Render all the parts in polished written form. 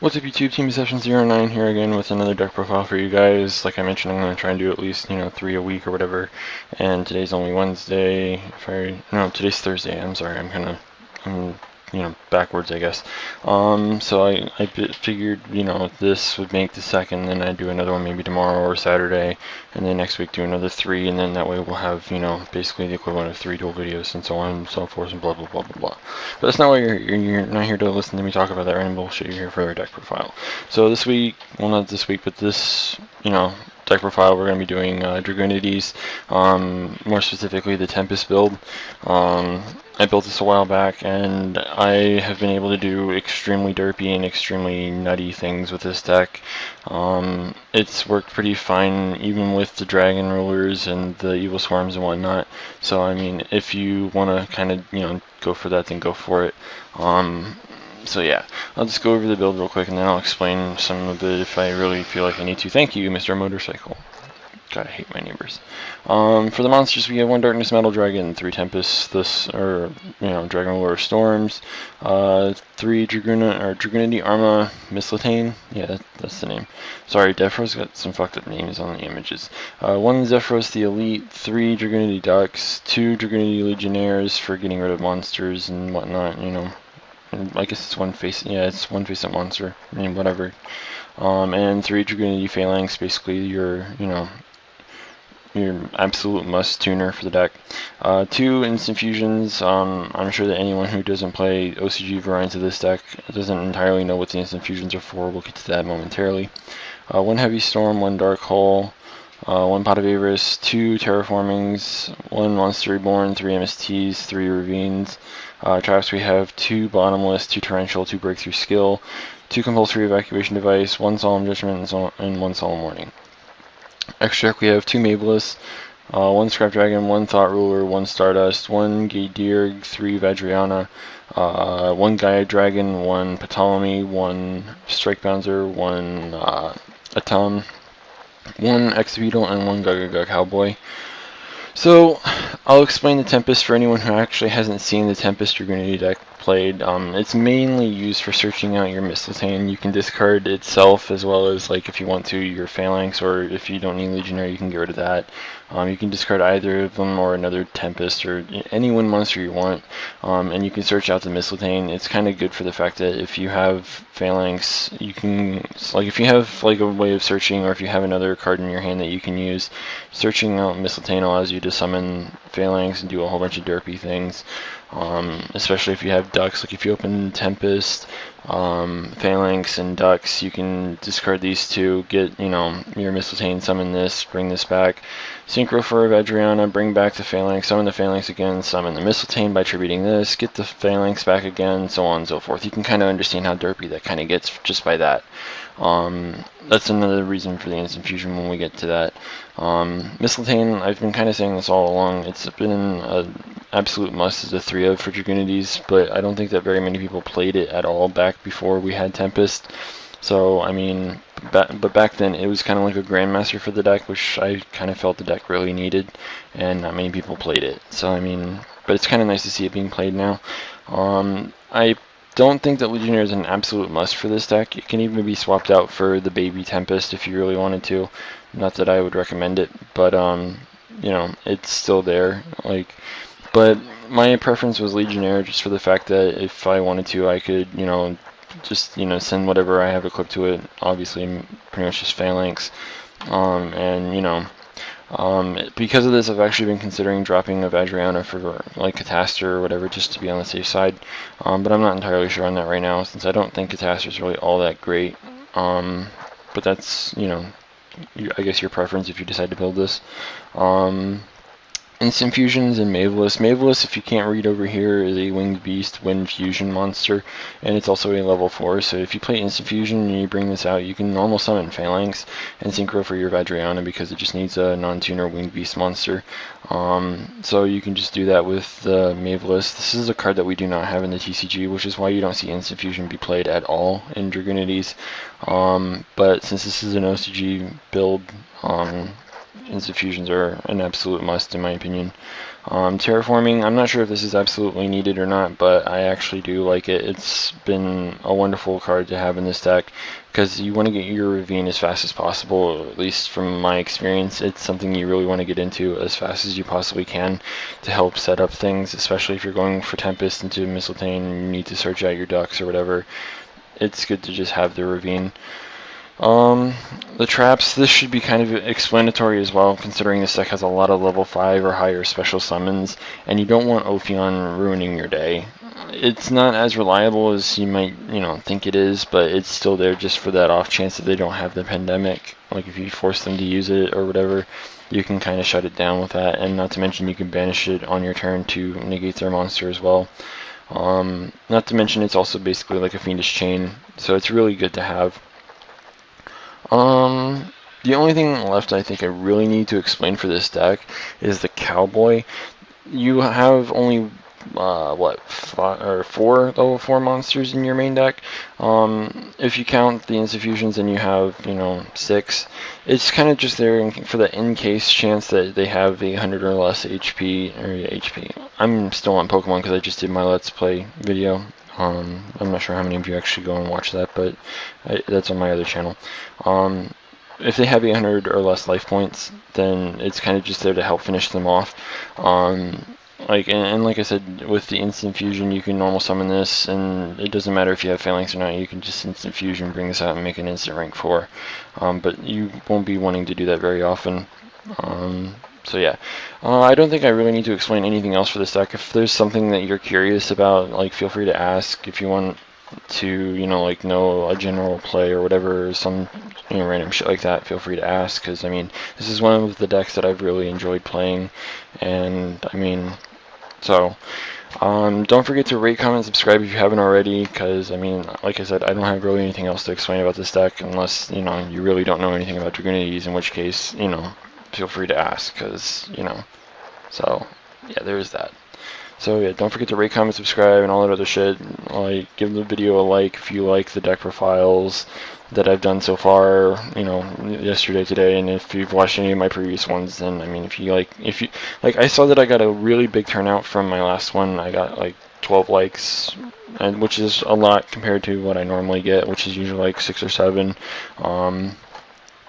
What's up YouTube, Team Session09 here again with another deck profile for you guys. Like I mentioned, I'm going to try and do at least, 3 a week or whatever. And today's only Wednesday. No, today's Thursday. I'm sorry, I'm backwards, I guess. So I figured, this would make the second, then I'd do another one maybe tomorrow or Saturday, and then next week do another 3, and then that way we'll have, basically the equivalent of 3 dual videos and so on and so forth and blah blah blah blah blah. But that's not why you're not here to listen to me talk about that random bullshit. You're here for our deck profile. So this week, well not this week, but this, deck profile, we're going to be doing Dragunities, more specifically the Tempest build. I built this a while back, and I have been able to do extremely derpy and extremely nutty things with this deck. It's worked pretty fine, even with the Dragon Rulers and the Evil Swarms and whatnot. So, I mean, if you want to kind of, go for that, then go for it. So yeah, I'll just go over the build real quick, and then I'll explain some of it if I really feel like I need to. Thank you, Mr. Motorcycle. God, I hate my neighbors. For the monsters, we have 1 Darkness Metal Dragon, 3 Tempest, Dragon Ruler Storms, 3 Dragunity Arma Mistletoe. Yeah, that's the name. Sorry, Defro's got some fucked up names on the images. 1 Zephyros the Elite, 3 Dragunity Ducks, 2 Dragunity Legionnaires for getting rid of monsters and whatnot, And I guess it's one face. Yeah, it's one face-up monster. I mean, whatever. And 3 Dragunity Phalanx, basically your absolute must tuner for the deck. 2 instant fusions. I'm sure that anyone who doesn't play OCG variants of this deck doesn't entirely know what the instant fusions are for. We'll get to that momentarily. 1 heavy storm, 1 dark hole, 1 pot of Avarice, 2 terraformings, 1 monster reborn, 3 MSTs, 3 ravines. Traps, we have 2 bottomless, 2 torrential, 2 breakthrough skill, 2 compulsory evacuation device, 1 solemn judgment, and 1 solemn warning. Extra deck, we have 2 Mabelus, 1 Scrap Dragon, 1 Thought Ruler, 1 Stardust, 1 Gaydirg, 3 Vadriana, 1 Gaia Dragon, 1 Ptolemy, 1 Strike Bouncer, 1 Atom, 1 Exebeetle, and 1 Gagaga Cowboy. So, I'll explain the Tempest for anyone who actually hasn't seen the Tempest Dragunity deck played. It's mainly used for searching out your Mistletoe. You can discard itself as well as, like, if you want to, your Phalanx, or if you don't need Legionnaire, you can get rid of that. You can discard either of them or another Tempest or any one monster you want, and you can search out the Mistletoe. It's kind of good for the fact that if you have Phalanx, you can, like, if you have like a way of searching, or if you have another card in your hand that you can use, searching out Mistletoe allows you to summon Phalanx and do a whole bunch of derpy things. Especially if you have ducks, like if you open Tempest, Phalanx, and ducks, you can discard these two, get, your Mistletoe, summon this, bring this back. Synchro for Vadriana, bring back the Phalanx, summon the Phalanx again, summon the Mistletoe by tributing this, get the Phalanx back again, so on and so forth. You can kind of understand how derpy that kind of gets just by that. That's another reason for the instant fusion when we get to that. Mistletoe, I've been kind of saying this all along, it's been an absolute must as a 3-of for Dragunities, but I don't think that very many people played it at all back before we had Tempest. So, I mean, but back then it was kind of like a Grandmaster for the deck, which I kind of felt the deck really needed, and not many people played it. So, I mean, but it's kind of nice to see it being played now. I don't think that Legionnaire is an absolute must for this deck. It can even be swapped out for the baby Tempest if you really wanted to. Not that I would recommend it, but it's still there. But my preference was Legionnaire just for the fact that if I wanted to, I could, just, send whatever I have equipped to it. Obviously, pretty much just Phalanx. Because of this, I've actually been considering dropping a Vadriana for, like, Catastor or whatever, just to be on the safe side. But I'm not entirely sure on that right now, since I don't think Catastor is really all that great. But that's, I guess your preference if you decide to build this. Instant Fusions and Mavellus. Mavellus, if you can't read over here, is a Winged Beast Wind Fusion monster, and it's also a level 4, so if you play Instant Fusion and you bring this out, you can normal summon Phalanx and Synchro for your Vadriana because it just needs a non-tuner Winged Beast monster. So you can just do that with the Mavellus. This is a card that we do not have in the TCG, which is why you don't see Instant Fusion be played at all in Dragunities. But since this is an OCG build, instant fusions are an absolute must in my opinion. Terraforming, I'm not sure if this is absolutely needed or not, but I actually do like it. It's been a wonderful card to have in this deck because you want to get your ravine as fast as possible, at least from my experience. It's something you really want to get into as fast as you possibly can to help set up things, especially if you're going for Tempest into Mistletoe and you need to search out your ducks or whatever. It's good to just have the ravine. The traps, this should be kind of explanatory as well, considering this deck has a lot of level 5 or higher special summons, and you don't want Ophion ruining your day. It's not as reliable as you might, think it is, but it's still there just for that off chance that they don't have the pandemic. Like if you force them to use it or whatever, you can kind of shut it down with that, and not to mention you can banish it on your turn to negate their monster as well. Not to mention it's also basically like a Fiendish Chain, so it's really good to have. The only thing left I think I really need to explain for this deck is the Cowboy. You have only four level 4 monsters in your main deck. If you count the Insuffusions, then you have 6. It's kind of just there for the in case chance that they have 800 or less HP I'm still on Pokemon because I just did my Let's Play video. I'm not sure how many of you actually go and watch that, but that's on my other channel. If they have 800 or less life points, then it's kind of just there to help finish them off. Like I said, with the instant fusion, you can normal summon this, and it doesn't matter if you have phalanx or not. You can just instant fusion, bring this out, and make an instant rank 4. But you won't be wanting to do that very often. So yeah, I don't think I really need to explain anything else for this deck. If there's something that you're curious about, like, feel free to ask. If you want to, know a general play or whatever, some, random shit like that, feel free to ask. Because, this is one of the decks that I've really enjoyed playing. And, so, don't forget to rate, comment, subscribe if you haven't already. Because, like I said, I don't have really anything else to explain about this deck unless, you really don't know anything about Dragunities, in which case, feel free to ask, because, so, yeah, there's that. So, yeah, don't forget to rate, comment, subscribe, and all that other shit. Give the video a like if you like the deck profiles that I've done so far, yesterday, today, and if you've watched any of my previous ones, then, I saw that I got a really big turnout from my last one. I got, 12 likes, which is a lot compared to what I normally get, which is usually, 6 or 7.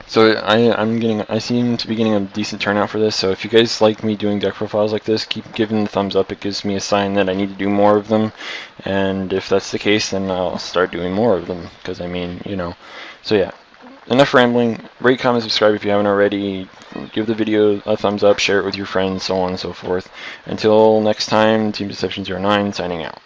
So I seem to be getting a decent turnout for this. So if you guys like me doing deck profiles like this, keep giving the thumbs up. It gives me a sign that I need to do more of them. And if that's the case, then I'll start doing more of them. Because So yeah, enough rambling. Rate, comment, subscribe if you haven't already. Give the video a thumbs up. Share it with your friends, so on and so forth. Until next time, Team Deception 09 signing out.